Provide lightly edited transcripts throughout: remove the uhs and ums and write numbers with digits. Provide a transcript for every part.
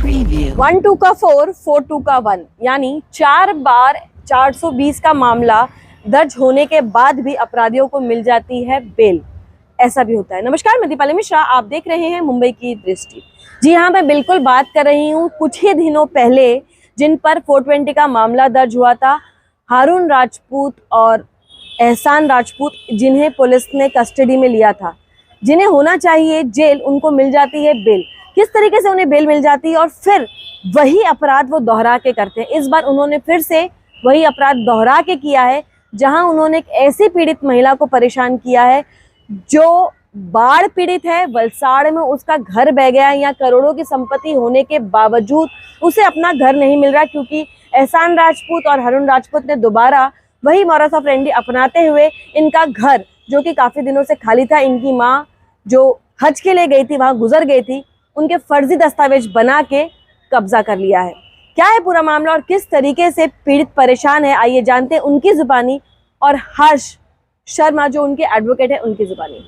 Preview. 1-2 का 4, 4-2 का 1, यानी 4 बार 420 का मामला दर्ज होने के बाद भी अपराधियों को मिल जाती है बेल। ऐसा भी होता है। नमस्कार, मैं दीपाली मिश्रा, आप देख रहे हैं मुंबई की दृष्टि। जी हाँ, मैं बिल्कुल बात कर रही हूँ कुछ ही दिनों पहले जिन पर 420 का मामला दर्ज हुआ था, हारून राजपूत और एहसान राजपूत, जिन्हें पुलिस ने कस्टडी में लिया था, जिन्हें होना चाहिए जेल, उनको मिल जाती है बेल। किस तरीके से उन्हें बेल मिल जाती है और फिर वही अपराध वो दोहरा के करते हैं। इस बार उन्होंने फिर से वही अपराध दोहरा के किया है, जहां उन्होंने एक ऐसी पीड़ित महिला को परेशान किया है जो बाढ़ पीड़ित है, वलसाड़ में उसका घर बह गया है, या करोड़ों की संपत्ति होने के बावजूद उसे अपना घर नहीं मिल रहा, क्योंकि एहसान राजपूत और हारून राजपूत ने दोबारा वही मॉडस ऑपरेंडी अपनाते हुए इनका घर, जो कि काफी दिनों से खाली था, इनकी माँ जो हज के लिए गई थी, वहां गुजर गई थी, उनके फर्जी दस्तावेज बना के कब्जा कर लिया है। क्या है पूरा मामला और किस तरीके से पीड़ित परेशान है, आइए जानते हैं उनकी जुबानी और हर्ष शर्मा जो उनके एडवोकेट है उनकी जुबानी।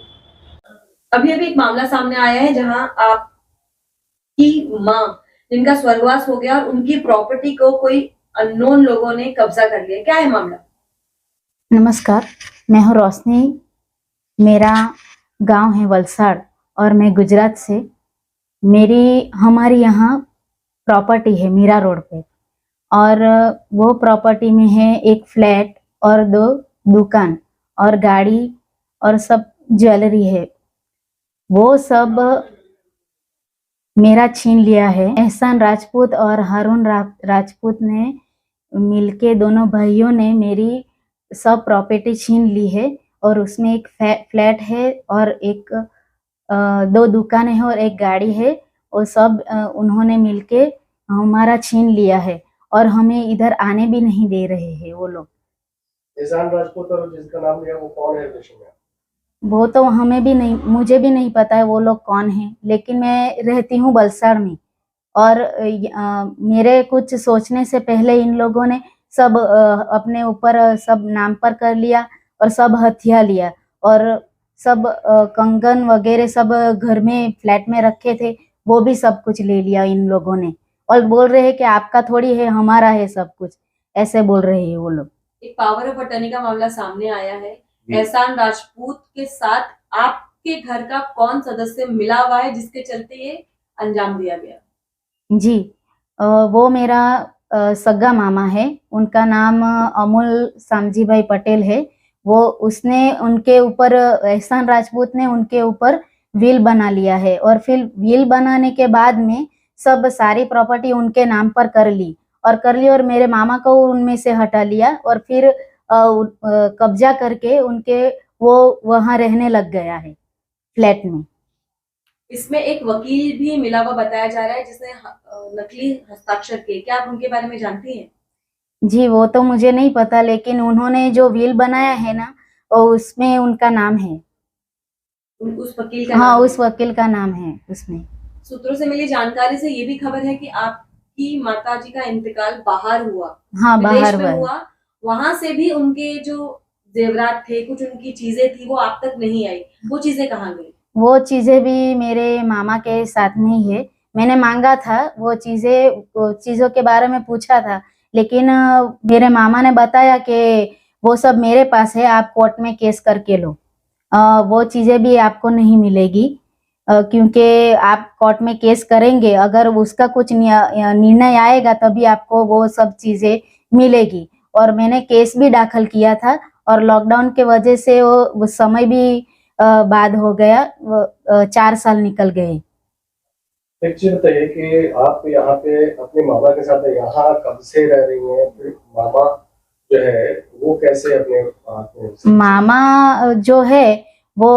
अभी एक मामला सामने आया है जहां आपकी माँ, जिनका स्वर्गवास हो गया, और उनकी प्रॉपर्टी को कोई अननोन लोगों ने कब्जा कर लिया। क्या है मामला? नमस्कार, मैं हूँ रोशनी। मेरा गांव है वलसाड़ और मैं गुजरात से। हमारी यहाँ प्रॉपर्टी है मीरा रोड पे, और वो प्रॉपर्टी में है एक फ्लैट और 2 दुकान और गाड़ी और सब ज्वेलरी है। वो सब मेरा छीन लिया है। एहसान राजपूत और हारून राजपूत ने मिलके, दोनों भाइयों ने मेरी सब प्रॉपर्टी छीन ली है, और उसमें एक फ्लैट है और 2 दुकानें हैं और एक गाड़ी है। वो सब उन्होंने मिलके हमारा छीन लिया है और हमें इधर आने भी नहीं दे रहे हैं वो लोग। एहसान राजपूत और जिसका नाम लिया वो कौन है पेशे में? वो तो मुझे भी नहीं पता है वो लोग कौन है, लेकिन मैं रहती हूँ वलसाड़ में, और मेरे कुछ सोचने से पहले इन लोगों ने सब अपने ऊपर सब नाम पर कर लिया और सब हथिया लिया, और सब कंगन वगैरह सब घर में फ्लैट में रखे थे, वो भी सब कुछ ले लिया इन लोगों ने, और बोल रहे हैं कि आपका थोड़ी है, हमारा है सब कुछ, ऐसे बोल रहे हैं वो लोग। एक पावर ऑफ अटर्नी का मामला सामने आया है। एहसान राजपूत के साथ आपके घर का कौन सदस्य मिला हुआ है जिसके चलते ये अंजाम दिया गया? जी, वो मेरा सगा मामा है, उनका नाम अमूल सामजी भाई पटेल है। उसने उनके ऊपर, एहसान राजपूत ने उनके ऊपर विल बना लिया है, और फिर विल बनाने के बाद में सब सारी प्रॉपर्टी उनके नाम पर कर ली और मेरे मामा को उनमें से हटा लिया, और फिर कब्जा करके उनके वो वहां रहने लग गया है फ्लैट में। इसमें एक वकील भी मिला हुआ बताया जा रहा है जिसने नकली हस्ताक्षर किए। क्या आप उनके बारे में जानती हैं? जी, वो तो मुझे नहीं पता, लेकिन उन्होंने जो विल बनाया है ना, उसमें उनका नाम है। उस वकील का? हाँ, उस वकील का नाम है उसमें। सूत्रों से मिली जानकारी से ये भी खबर है कि आपकी माताजी का इंतकाल बाहर हुआ। हाँ, बाहर हुआ। वहां से भी उनके जो जेवरात थे, कुछ उनकी चीजें थी, वो आप तक नहीं आई। वो चीजें कहाँ गई? वो चीजें भी मेरे मामा के साथ में ही है। मैंने मांगा था वो चीजों के बारे में पूछा था, लेकिन मेरे मामा ने बताया कि वो सब मेरे पास है, आप कोर्ट में केस करके लो, वो चीजें भी आपको नहीं मिलेगी, क्योंकि आप कोर्ट में केस करेंगे, अगर उसका कुछ निर्णय आएगा तभी आपको वो सब चीजें मिलेगी। और मैंने केस भी दाखिल किया था, और लॉकडाउन के वजह से वो समय भी बाद हो गया, 4 साल निकल गए। एक चीज बताइए कि आप यहाँ पे अपने मामा के साथ यहाँ कब से रह रही हैं? फिर मामा जो है वो कैसे अपने मामा जो है वो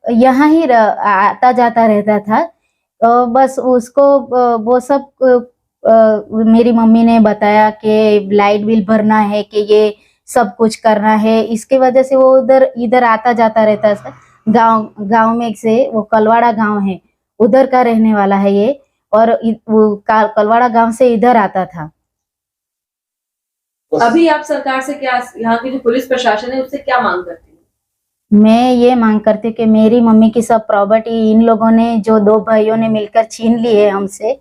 यहाँ ही आता जाता रहता था, बस उसको वो सब मेरी मम्मी ने बताया कि लाइट बिल भरना है, कि ये सब कुछ करना है, इसके वजह से वो इधर आता जाता रहता था। गांव में से वो कलवाड़ा गांव है, उधर का रहने वाला है ये, और वो कलवाड़ा गांव से इधर आता था। अभी आप सरकार से क्या, यहाँ की जो पुलिस प्रशासन है, उससे क्या मांग करती हैं? मैं ये मांग करती हूँ कि मेरी मम्मी की सब प्रॉपर्टी इन लोगों ने, जो 2 भाइयों ने मिलकर छीन ली है हमसे,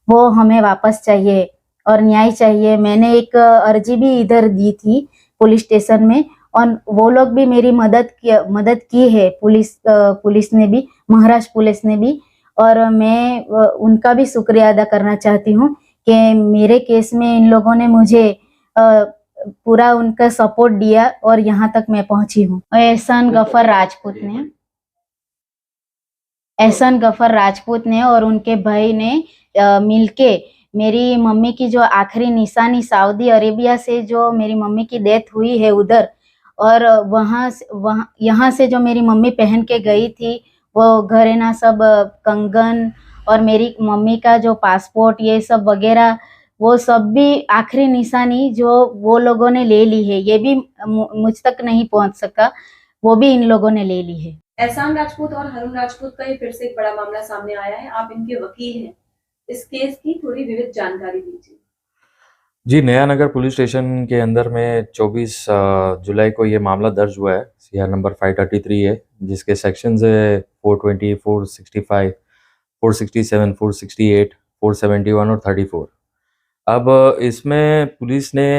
वो हमें वापस चाहिए और न्याय चाहिए। मैंने एक अर्जी भी इधर दी थी पुलिस स्टेशन में, और वो लोग भी मेरी मदद की है, पुलिस ने भी, महाराष्ट्र पुलिस ने भी। और मैं उनका भी शुक्रिया अदा करना चाहती हूँ कि मेरे केस में इन लोगों ने मुझे पूरा उनका सपोर्ट दिया और यहाँ तक मैं पहुंची हूँ। एहसान गफर राजपूत ने और उनके भाई ने मिलके मेरी मम्मी की जो आखिरी निशानी, सऊदी अरेबिया से जो मेरी मम्मी की डेथ हुई है उधर, और वहाँ यहाँ से जो मेरी मम्मी पहन के गई थी वो घरेना सब, कंगन और मेरी मम्मी का जो पासपोर्ट ये सब वगैरह, वो सब भी आखिरी निशानी जो वो लोगों ने ले ली है, ये भी मुझ तक नहीं पहुंच सका, वो भी इन लोगों ने ले ली है। एहसान राजपूत और हरुण राजपूत का ये फिर से एक बड़ा मामला सामने आया है। आप इनके वकील हैं, इस केस की थोड़ी विविध जानकारी दीजिए। जी, नया नगर पुलिस स्टेशन के अंदर में 24 जुलाई को ये मामला दर्ज हुआ है। सीआर नंबर 533 है, जिसके सेक्शंस है 420, 465, 467, 468, 471 और 34। अब इसमें पुलिस ने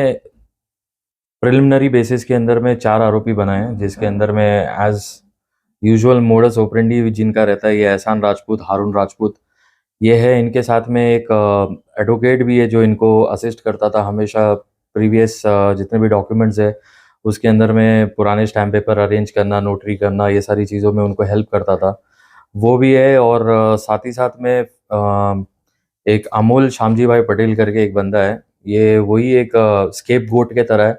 प्रिलिमिनरी बेसिस के अंदर में 4 आरोपी बनाए हैं, जिसके अंदर में एज यूजुअल मोडस ऑपरेंडी जिनका रहता है, ये एहसान राजपूत, हारून राजपूत ये है। इनके साथ में एक एडवोकेट भी है जो इनको असिस्ट करता था हमेशा। प्रीवियस जितने भी डॉक्यूमेंट्स है उसके अंदर में पुराने स्टैम्प पेपर अरेंज करना, नोटरी करना, ये सारी चीज़ों में उनको हेल्प करता था, वो भी है। और साथ ही साथ में एक अमोल श्यामजी भाई पटेल करके एक बंदा है, ये वही एक स्केप गोट के तरह है,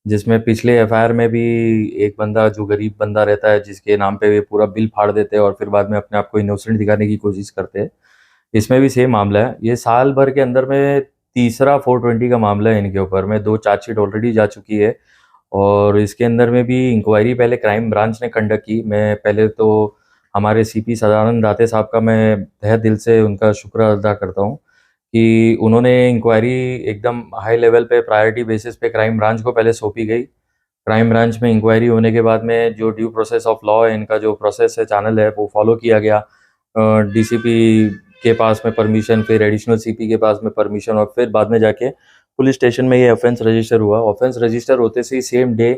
जिसमें पिछले एफआईआर में भी एक बंदा जो गरीब बंदा रहता है जिसके नाम पे वे पूरा बिल फाड़ देते हैं और फिर बाद में अपने आप को इनोसेंट दिखाने की कोशिश करते हैं, इसमें भी सेम मामला है। ये साल भर के अंदर में तीसरा 420 का मामला है इनके ऊपर में। 2 चार्जशीट ऑलरेडी जा चुकी है और इसके अंदर में भी इंक्वायरी पहले क्राइम ब्रांच ने कंडक्ट की। मैं पहले तो हमारे सीपी सदानंद दाते साहब का मैं तहे दिल से उनका शुक्र अदा करता हूँ कि उन्होंने इंक्वायरी एकदम हाई लेवल पे प्रायोरिटी बेसिस पे क्राइम ब्रांच को पहले सौंपी गई। क्राइम ब्रांच में इंक्वायरी होने के बाद में जो ड्यू प्रोसेस ऑफ लॉ है, इनका जो प्रोसेस है, चैनल है, वो फॉलो किया गया। डीसीपी के पास में परमिशन, फिर एडिशनल सीपी के पास में परमिशन, और फिर बाद में जाके पुलिस स्टेशन में ये ऑफेंस रजिस्टर हुआ। ऑफेंस रजिस्टर होते से ही सेम डे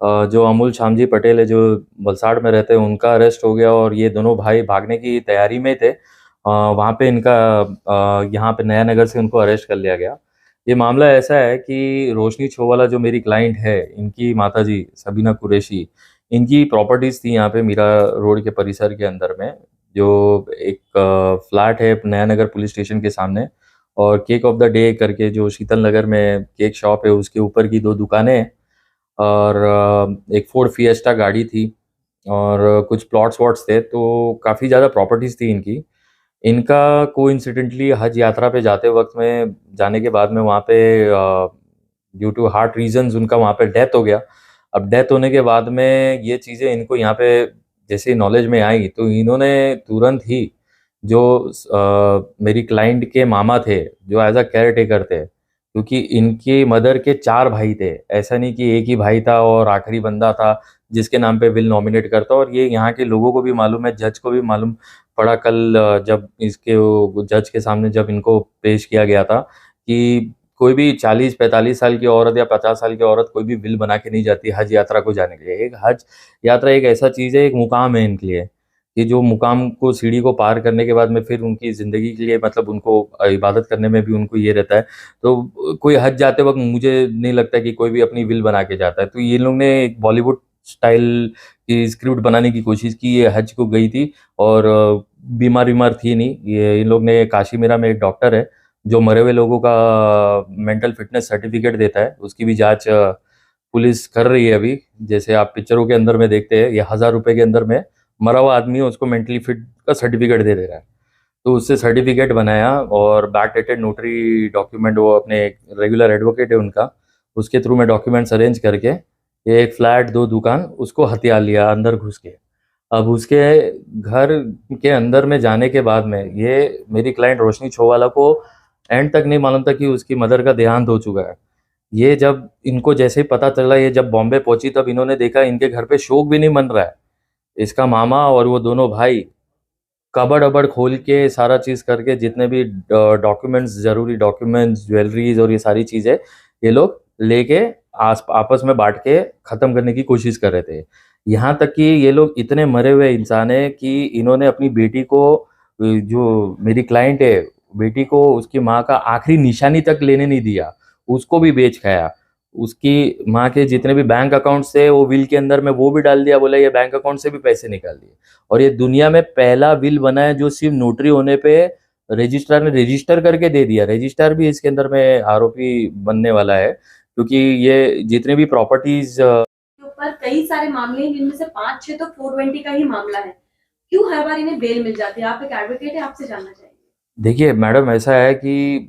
जो अमोल श्यामजी पटेल है जो वलसाड़ में रहते हैं, उनका अरेस्ट हो गया और ये दोनों भाई भागने की तैयारी में थे। वहाँ पे इनका यहाँ पे नया नगर से उनको अरेस्ट कर लिया गया। ये मामला ऐसा है कि रोशनी छोवाला जो मेरी क्लाइंट है, इनकी माताजी सबीना कुरैशी, इनकी प्रॉपर्टीज़ थी यहाँ पे मीरा रोड के परिसर के अंदर में, जो एक फ्लैट है नया नगर पुलिस स्टेशन के सामने, और केक ऑफ द डे करके जो शीतल नगर में केक शॉप है उसके ऊपर की 2 दुकानें हैं, और एक फोर्ड फिएस्टा गाड़ी थी और कुछ प्लॉट्स वॉट्स थे। तो काफ़ी ज़्यादा प्रॉपर्टीज़ थी इनकी। इनका कोइंसिडेंटली हज यात्रा पे जाते वक्त में, जाने के बाद में वहाँ पे ड्यू टू हार्ट रीजंस उनका वहाँ पे डेथ हो गया। अब डेथ होने के बाद में ये चीज़ें इनको यहाँ पे जैसे नॉलेज में आई तो इन्होंने तुरंत ही जो मेरी क्लाइंट के मामा थे जो एज अ केयर टेकर थे, क्योंकि इनके मदर के 4 भाई थे, ऐसा नहीं कि एक ही भाई था और आखिरी बंदा था जिसके नाम पे विल नॉमिनेट करता। और ये यहाँ के लोगों को भी मालूम है, जज को भी मालूम पड़ा कल जब इसके जज के सामने जब इनको पेश किया गया था कि कोई भी 40-45 साल की औरत या 50 साल की औरत कोई भी विल बना के नहीं जाती हज यात्रा को जाने के लिए। एक हज यात्रा एक ऐसा चीज़ है, एक मुकाम है इनके लिए, कि जो मुकाम को, सीढ़ी को पार करने के बाद में फिर उनकी ज़िंदगी के लिए, मतलब उनको इबादत करने में भी उनको ये रहता है। तो कोई हज जाते वक्त मुझे नहीं लगता कि कोई भी अपनी विल बना के जाता है। तो ये लोग ने एक बॉलीवुड स्टाइल की स्क्रिप्ट बनाने की कोशिश की। ये हज को गई थी और बीमार थी नहीं। ये इन लोग ने, काशी मीरा में एक डॉक्टर है जो मरे हुए लोगों का मेंटल फिटनेस सर्टिफिकेट देता है, उसकी भी जांच पुलिस कर रही है अभी। जैसे आप पिक्चरों के अंदर में देखते हैं, ये 1000 रुपये के अंदर में मरा हुआ आदमी है, उसको मेंटली फिट का सर्टिफिकेट दे रहा है। तो उससे सर्टिफिकेट बनाया और बैक डेटेड नोटरी डॉक्यूमेंट, वो अपने रेगुलर एडवोकेट है उनका, उसके थ्रू में डॉक्यूमेंट्स अरेंज करके ये एक फ्लैट 2 दुकान उसको हथिया लिया अंदर घुस के। अब उसके घर के अंदर में जाने के बाद में ये मेरी क्लाइंट रोशनी छोवाला को एंड तक नहीं मालूम था कि उसकी मदर का देहांत हो चुका है। ये जब इनको जैसे ही पता चला, ये जब बॉम्बे पहुंची तब इन्होंने देखा इनके घर पे शोक भी नहीं मन रहा है। इसका मामा और वो दोनों भाई कबर्ड अबड़ खोल के सारा चीज़ करके जितने भी डॉक्यूमेंट्स, ज़रूरी डॉक्यूमेंट्स, ज्वेलरीज और ये सारी चीज़ें ये लोग लेके आपस में बांट के ख़त्म करने की कोशिश कर रहे थे। यहाँ तक कि ये लोग इतने मरे हुए इंसान हैं कि इन्होंने अपनी बेटी को, जो मेरी क्लाइंट है, बेटी को उसकी माँ का आखिरी निशानी तक लेने नहीं दिया, उसको भी बेच खाया। उसकी माँ के जितने भी बैंक अकाउंट्स थे वो विल के अंदर में वो भी डाल दिया, बोला ये बैंक अकाउंट से भी पैसे निकाल दिए। और ये दुनिया में पहला विल बना है जो सिर्फ नोटरी होने पे रजिस्ट्रार ने रजिस्टर करके दे दिया। रजिस्ट्रार भी इसके अंदर में आरोपी बनने वाला है, क्योंकि ये जितने भी प्रॉपर्टीज के ऊपर कई सारे मामले हैं जिनमें से 5-6 तो 420 का ही मामला है। क्यों हर बार इन्हें बेल मिल जाती है? आप एक एडवोकेट है, आपसे जानना चाहेंगे। देखिए मैडम, ऐसा है कि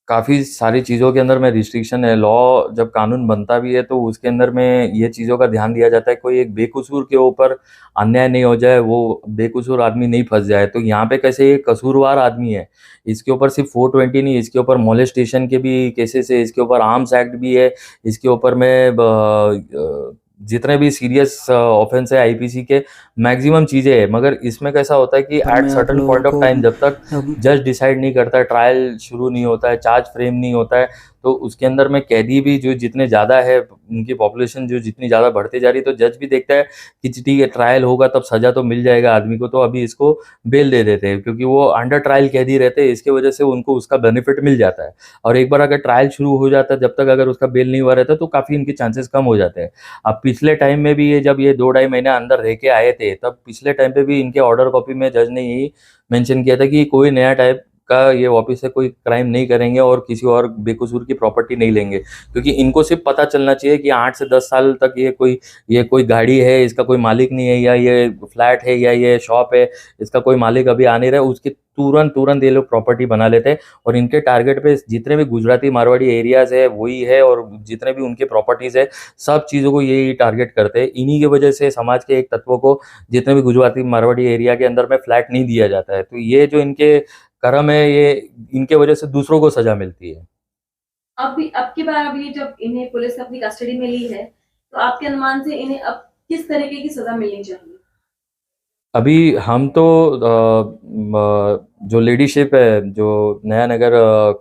काफ़ी सारी चीज़ों के अंदर में रिस्ट्रिक्शन है। लॉ जब कानून बनता भी है तो उसके अंदर में ये चीज़ों का ध्यान दिया जाता है, कोई एक बेकसूर के ऊपर अन्याय नहीं हो जाए, वो बेकसूर आदमी नहीं फंस जाए। तो यहाँ पे कैसे ये कसूरवार आदमी है, इसके ऊपर सिर्फ 420 नहीं, इसके ऊपर मोलेस्टेशन के भी केसेस है, इसके ऊपर आर्म्स एक्ट भी है, इसके ऊपर में जितने भी सीरियस ऑफेंस है आईपीसी के मैक्सिमम चीज़ें हैं। मगर इसमें कैसा होता है कि पर एट मैं आप सर्टन लोगों पॉइंट ऑफ को टाइम, जब तक अब जज डिसाइड नहीं करता है, ट्रायल शुरू नहीं होता है, चार्ज फ्रेम नहीं होता है, तो उसके अंदर में कैदी भी जो जितने ज़्यादा है, उनकी पॉपुलेशन जो जितनी ज़्यादा बढ़ती जा रही है, तो जज भी देखता है कि ठीक है ट्रायल होगा तब सज़ा तो मिल जाएगा आदमी को, तो अभी इसको बेल दे देते हैं, क्योंकि वो अंडर ट्रायल कैदी रहते हैं, इसके वजह से उनको उसका बेनिफिट मिल जाता है। और एक बार अगर ट्रायल शुरू हो जाता है, जब तक अगर उसका बेल नहीं हुआ रहता तो काफ़ी इनके चांसेस कम हो जाते हैं। अब पिछले टाइम में भी ये जब ये 2 ढाई महीने अंदर रह के आए थे, तब पिछले टाइम पे भी इनके ऑर्डर कॉपी में जज ने यही मेंशन किया था कि कोई नया टाइप का ये वापिस से कोई क्राइम नहीं करेंगे और किसी और बेकसूर की प्रॉपर्टी नहीं लेंगे, क्योंकि इनको सिर्फ पता चलना चाहिए कि 8 से 10 साल तक ये कोई गाड़ी है, इसका कोई मालिक नहीं है, या ये फ्लैट है, या ये शॉप है, इसका कोई मालिक अभी आ नहीं रहा है, उसके तुरंत तुरंत ये लोग प्रॉपर्टी बना लेते हैं। और इनके टारगेट पे जितने भी गुजराती मारवाड़ी एरियाज है वही है, और जितने भी उनके प्रॉपर्टीज है सब चीज़ों को यही टारगेट करते हैं। इन्हीं की वजह से समाज के एक तत्वों को, जितने भी गुजराती मारवाड़ी एरिया के अंदर में फ्लैट नहीं दिया जाता है। तो ये जो इनके कर्म है, ये इनके वजह से दूसरों को सजा मिलती है। अब की बार अभी जब इन्हें पुलिस ने अपनी कस्टडी में ली है, तो आपके अनुमान से इन्हें अब किस तरीके की सजा मिलनी चाहिए? अभी हम तो जो लीडरशिप है, जो नया नगर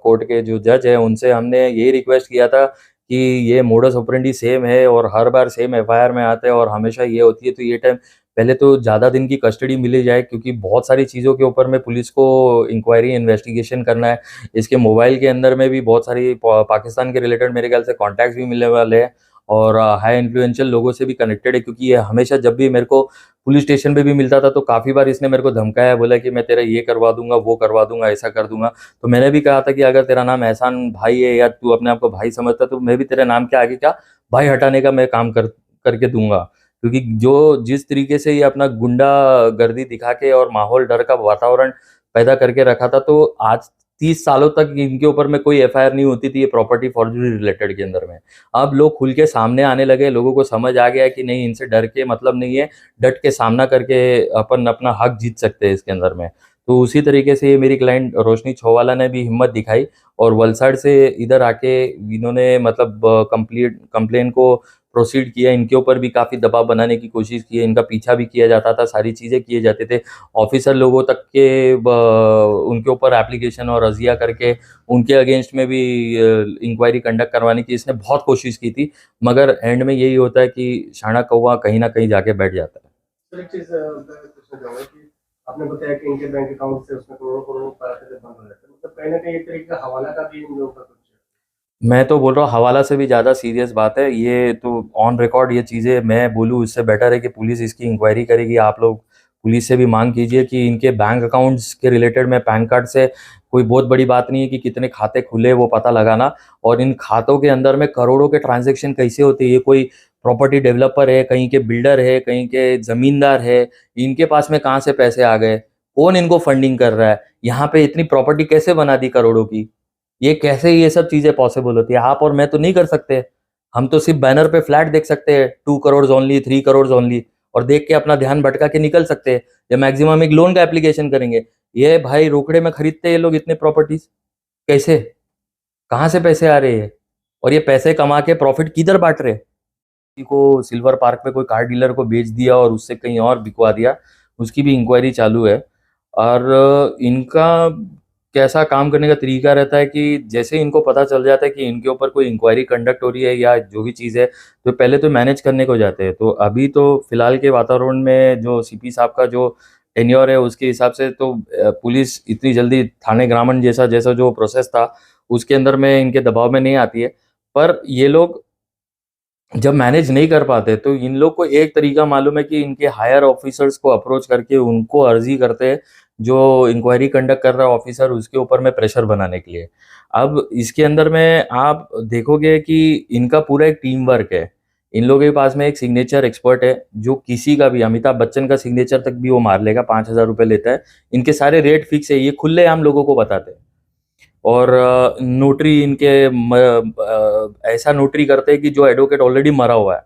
कोर्ट के जो जज है, उनसे हमने यही रिक्वेस्ट किया था कि ये मोडस ऑपरेंडी सेम है और हर बार सेम एफआईआर में आते हैं और हमेशा ये होती है, तो ये टाइम पहले तो ज़्यादा दिन की कस्टडी मिली जाए, क्योंकि बहुत सारी चीज़ों के ऊपर में पुलिस को इंक्वायरी इन्वेस्टिगेशन करना है। इसके मोबाइल के अंदर में भी बहुत सारी पाकिस्तान के रिलेटेड मेरे ख्याल से कॉन्टैक्ट्स भी मिलने वाले हैं, और हाई इन्फ्लुएंशियल लोगों से भी कनेक्टेड है, क्योंकि ये हमेशा जब भी मेरे को पुलिस स्टेशन पे भी मिलता था तो काफ़ी बार इसने मेरे को धमकाया, बोला कि मैं तेरा ये करवा दूंगा, वो करवा दूंगा, ऐसा कर दूंगा। तो मैंने भी कहा था कि अगर तेरा नाम एहसान भाई है, या तू अपने आप को भाई समझता, तो मैं भी तेरे नाम के आगे क्या भाई हटाने का मैं काम करके दूंगा। क्योंकि जो जिस तरीके से ये अपना गुंडा गर्दी दिखा के और माहौल डर का वातावरण पैदा करके रखा था, तो आज 30 सालों तक इनके ऊपर में कोई एफआईआर नहीं होती थी ये प्रॉपर्टी फॉर्जरी रिलेटेड के अंदर में। अब लोग खुल के सामने आने लगे, लोगों को समझ आ गया कि नहीं, इनसे डर के मतलब नहीं है, डट के सामना करके अपन अपना हक जीत सकते हैं इसके अंदर में। तो उसी तरीके से ये मेरी क्लाइंट रोशनी छोवाला ने भी हिम्मत दिखाई और वलसाड़ से इधर आके इन्होंने मतलब कंप्लेन को प्रोसीड किया। इनके ऊपर भी काफ़ी दबाव बनाने की कोशिश की है, इनका पीछा भी किया जाता था, सारी चीज़ें किए जाते थे, ऑफिसर लोगों तक के उनके ऊपर एप्लीकेशन और रजिया करके उनके अगेंस्ट में भी इंक्वायरी कंडक्ट करवाने की इसने बहुत कोशिश की थी, मगर एंड में यही होता है कि शाना कौवा कहीं ना कहीं जाके बैठ जाता है। सर, एक चीज मैं पूछना चाहूंगा कि आपने बताया कि इनके बैंक अकाउंट से उसमें करोड़ों करोड़ों पैसे बंद हो जाते हैं, मतलब कहीं ना कहीं एक तरीके का हवाला का भी इन लोगों का कुछ है। मैं तो बोल रहा हूँ हवाला से भी ज़्यादा सीरियस बात है ये, तो ऑन रिकॉर्ड ये चीज़ें मैं बोलूँ, इससे बेटर है कि पुलिस इसकी इंक्वायरी करेगी। आप लोग पुलिस से भी मांग कीजिए कि इनके बैंक अकाउंट्स के रिलेटेड में पैन कार्ड से कोई बहुत बड़ी बात नहीं है कि कितने खाते खुले वो पता लगाना, और इन खातों के अंदर में करोड़ों के ट्रांजैक्शन कैसे होते हैं। ये कोई प्रॉपर्टी डेवलपर है, कहीं के बिल्डर है, कहीं के ज़मींदार है, इनके पास में कहाँ से पैसे आ गए, कौन इनको फंडिंग कर रहा है, यहाँ पे इतनी प्रॉपर्टी कैसे बना दी करोड़ों की, ये कैसे ये सब चीज़ें पॉसिबल होती है। आप और मैं तो नहीं कर सकते, हम तो सिर्फ बैनर पे फ्लैट देख सकते हैं 2 करोड़ ओनली, 3 करोड़ ओनली, और देख के अपना ध्यान भटका के निकल सकते हैं, या मैक्सिमम एक लोन का एप्लीकेशन करेंगे। ये भाई रोकड़े में खरीदते हैं ये लोग इतने प्रॉपर्टीज, कैसे, कहाँ से पैसे आ रहे हैं, और ये पैसे कमा के प्रॉफिट किधर बांट रहे हैं। किसी को सिल्वर पार्क पे कोई कार डीलर को बेच दिया और उससे कहीं और बिकवा दिया, उसकी भी इंक्वायरी चालू है। और इनका कैसा काम करने का तरीका रहता है कि जैसे ही इनको पता चल जाता है कि इनके ऊपर कोई इंक्वायरी कंडक्ट हो रही है या जो भी चीज़ है, तो पहले तो मैनेज करने को जाते हैं। तो अभी तो फिलहाल के वातावरण में जो सीपी साहब का जो टेन्योर है उसके हिसाब से तो पुलिस इतनी जल्दी थाने ग्रामीण जैसा जैसा जो प्रोसेस था उसके अंदर में इनके दबाव में नहीं आती है। पर ये लोग जब मैनेज नहीं कर पाते तो इन लोग को एक तरीका मालूम है कि इनके हायर ऑफिसर्स को अप्रोच करके उनको अर्जी करते हैं, जो इंक्वायरी कंडक्ट कर रहा है ऑफिसर उसके ऊपर में प्रेशर बनाने के लिए। अब इसके अंदर में आप देखोगे कि इनका पूरा एक टीम वर्क है। इन लोगों के पास में एक सिग्नेचर एक्सपर्ट है जो किसी का भी अमिताभ बच्चन का सिग्नेचर तक भी वो मार लेगा, 5,000 रुपये लेता है। इनके सारे रेट फिक्स है, ये खुलेआम लोगों को बताते हैं। और नोटरी इनके ऐसा नोटरी करते हैं कि जो एडवोकेट ऑलरेडी मरा हुआ है,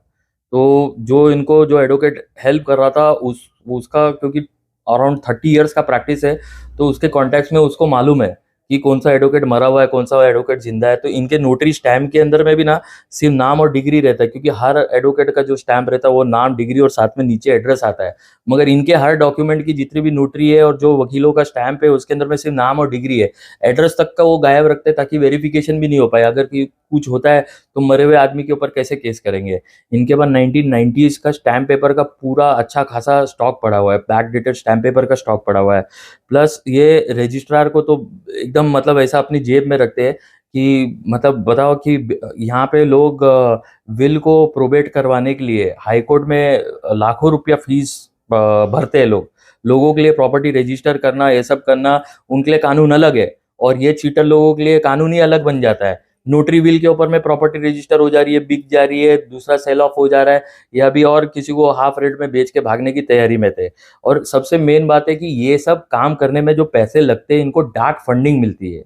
तो जो इनको जो एडवोकेट हेल्प कर रहा था उसका क्योंकि अराउंड 30 इयर्स का प्रैक्टिस है, तो उसके कॉन्टेक्स्ट में उसको मालूम है कि कौन सा एडवोकेट मरा हुआ है, कौन सा एडवोकेट जिंदा है। तो इनके नोटरी स्टैम्प के अंदर में भी ना सिर्फ नाम और डिग्री रहता है, क्योंकि हर एडवोकेट का जो स्टैम्प रहता है वो नाम, डिग्री और साथ में नीचे एड्रेस आता है। मगर इनके हर डॉक्यूमेंट की जितनी भी नोटरी है और जो वकीलों का स्टैम्प है उसके अंदर में सिर्फ नाम और डिग्री है, एड्रेस तक का वो गायब रखते हैं ताकि वेरिफिकेशन भी नहीं हो पाए। अगर कुछ होता है तो मरे हुए आदमी के ऊपर कैसे केस करेंगे। इनके पास 1990s का स्टैम्प पेपर का पूरा अच्छा खासा स्टॉक पड़ा हुआ है, बैक डेटेड स्टैम्प पेपर का स्टॉक पड़ा हुआ है। प्लस ये रजिस्ट्रार को तो एकदम मतलब ऐसा अपनी जेब में रखते हैं कि मतलब बताओ कि यहाँ पे लोग विल को प्रोबेट करवाने के लिए हाई कोर्ट में लाखों रुपया फीस भरते हैं लोगों के लिए प्रॉपर्टी रजिस्टर करना, ये सब करना उनके लिए कानून अलग है, और ये चीटर लोगों के लिए कानून ही अलग बन जाता है। नोटरी विल के ऊपर में प्रॉपर्टी रजिस्टर हो जा रही है, बिक जा रही है, दूसरा सेल ऑफ हो जा रहा है, या अभी और किसी को हाफ रेट में बेच के भागने की तैयारी में थे। और सबसे मेन बात है कि ये सब काम करने में जो पैसे लगते हैं इनको डार्क फंडिंग मिलती है।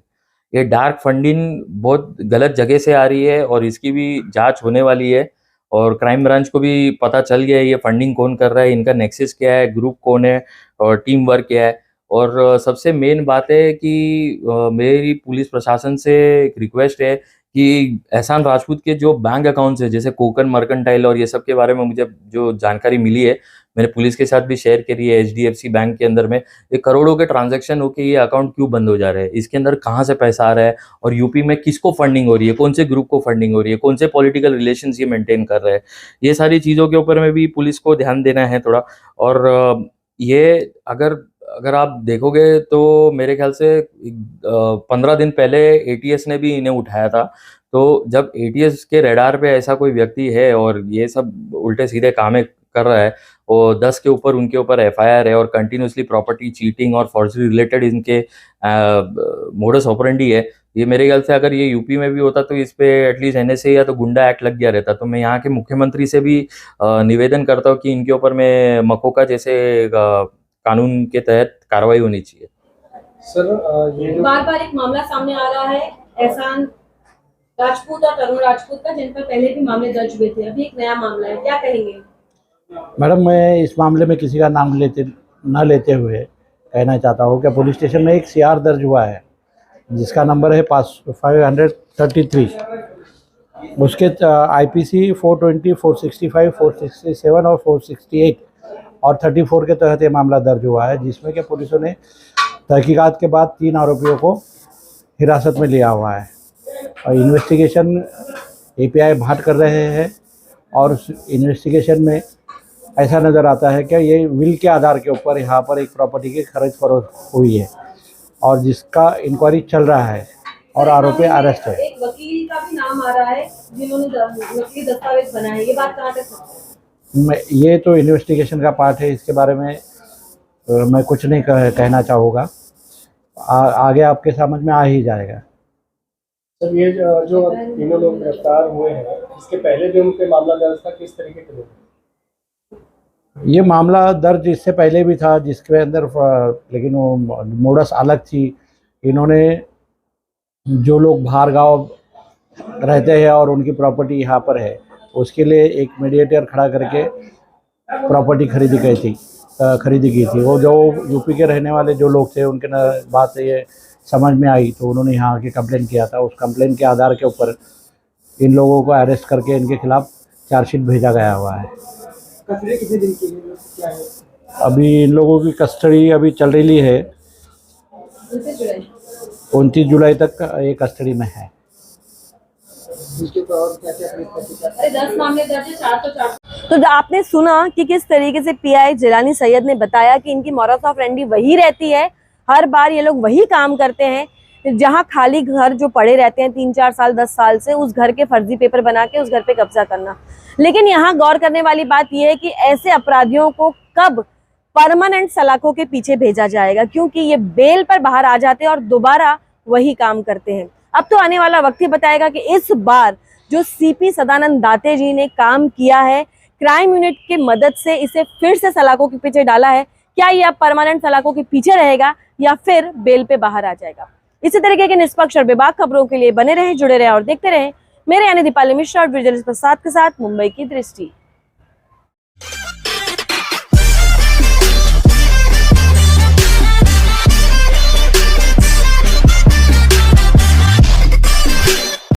ये डार्क फंडिंग बहुत गलत जगह से आ रही है और इसकी भी जांच होने वाली है। और क्राइम ब्रांच को भी पता चल गया है ये फंडिंग कौन कर रहा है, इनका नेक्सस क्या है, ग्रुप कौन है और टीम वर्क क्या है। और सबसे मेन बात है कि मेरी पुलिस प्रशासन से एक रिक्वेस्ट है कि एहसान राजपूत के जो बैंक अकाउंट्स है, जैसे कोकन मर्केंटाइल और ये सब के बारे में मुझे जो जानकारी मिली है, मैंने पुलिस के साथ भी शेयर करी है। एचडीएफसी बैंक के अंदर में ये करोड़ों के ट्रांजैक्शन होके ये अकाउंट क्यों बंद हो जा रहे हैं, इसके अंदर कहाँ से पैसा आ रहा है, और यूपी में किसको फंडिंग हो रही है, कौन से ग्रुप को फंडिंग हो रही है, कौन से पॉलिटिकल रिलेशन ये मेंटेन कर रहे हैं, ये सारी चीज़ों के ऊपर में भी पुलिस को ध्यान देना है थोड़ा। और ये अगर आप देखोगे तो मेरे ख्याल से 15 दिन पहले एटीएस ने भी इन्हें उठाया था। तो जब एटीएस के रडार पे ऐसा कोई व्यक्ति है और ये सब उल्टे सीधे कामें कर रहा है, और 10 के ऊपर उनके ऊपर एफआईआर है और कंटिन्यूसली प्रॉपर्टी चीटिंग और फॉर्जरी रिलेटेड इनके मोडस ऑपरेंडी है, ये मेरे ख्याल से अगर ये यूपी में भी होता तो इस पे एटलीस्ट एनएसए या तो गुंडा एक्ट लग गया रहता। तो मैं यहाँ के मुख्यमंत्री से भी निवेदन करता हूँ कि इनके ऊपर में मकोका जैसे कानून के तहत कार्रवाई होनी चाहिए। सर ये जो बार बार एक मामला सामने आ रहा है एहसान राजपूत और तरुण राजपूत का, जिन पर पहले भी मामले दर्ज हुए थे, अभी एक नया मामला है, क्या कहेंगे? मैडम, मैं इस मामले में किसी का नाम न लेते हुए कहना चाहता हूँ कि पुलिस स्टेशन में एक सीआर दर्ज हुआ है जिसका नंबर है 533। उसके आईपीसी 420, 465, 467 और 468 और 34 के तहत ये मामला दर्ज हुआ है, जिसमें कि पुलिसों ने तहकीकात के बाद 3 आरोपियों को हिरासत में लिया हुआ है और इन्वेस्टिगेशन एपीआई भाट कर रहे हैं। और उस इन्वेस्टिगेशन में ऐसा नज़र आता है कि ये विल के आधार के ऊपर यहाँ पर एक प्रॉपर्टी की खरीद फरोख्त हुई है और जिसका इंक्वायरी चल रहा है और आरोपी अरेस्ट है। एक वकील का भी नाम आ रहा है जिन्होंने वकीली दस्तावेज बनाए, ये बात कहाँ तक सच है? ये तो इन्वेस्टिगेशन का पार्ट है, इसके बारे में मैं कुछ नहीं कहना चाहूँगा, आगे आपके समझ में आ ही जाएगा। सर ये जो तीनों लोग गिरफ्तार हुए हैं, इसके पहले भी उन पे मामला दर्ज था, किस तरीके के लोग? ये मामला दर्ज इससे पहले भी था जिसके अंदर लेकिन वो मोडस अलग थी। इन्होंने जो लोग बाहर गाँव रहते हैं और उनकी प्रॉपर्टी यहाँ पर है, उसके लिए एक मीडिएटर खड़ा करके प्रॉपर्टी खरीदी की थी। वो जो यूपी के रहने वाले जो लोग थे उनके बात ये समझ में आई तो उन्होंने यहाँ आके कंप्लेन किया था। उस कंप्लेन के आधार के ऊपर इन लोगों को अरेस्ट करके इनके खिलाफ चार्जशीट भेजा गया हुआ है। कितने दिन की क्या है? अभी इन लोगों की कस्टडी अभी चल रही है, 29 जुलाई तक ये कस्टडी में है। तो आपने सुना कि किस तरीके से पीआई जिलानी सैयद ने बताया कि इनकी मोरस ऑफ रेंडी वही रहती है, हर बार ये लोग वही काम करते हैं, जहां खाली घर जो पड़े रहते हैं 3-4 साल 10 साल से, उस घर के फर्जी पेपर बना के उस घर पे कब्जा करना। लेकिन यहाँ गौर करने वाली बात यह है कि ऐसे अपराधियों को कब परमानेंट सलाखों के पीछे भेजा जाएगा, क्योंकि ये बेल पर बाहर आ जाते हैं और दोबारा वही काम करते हैं। अब तो आने वाला वक्त ही बताएगा कि इस बार जो सीपी सदानंद दाते जी ने काम किया है, क्राइम यूनिट की मदद से इसे फिर से सलाखों के पीछे डाला है, क्या ये अब परमानेंट सलाखों के पीछे रहेगा या फिर बेल पे बाहर आ जाएगा। इसी तरीके के निष्पक्ष और बेबाक खबरों के लिए बने रहें, जुड़े रहें और देखते रहें मेरे यानी दीपाली मिश्रा और ब्रिजेश प्रसाद के साथ मुंबई की दृष्टि।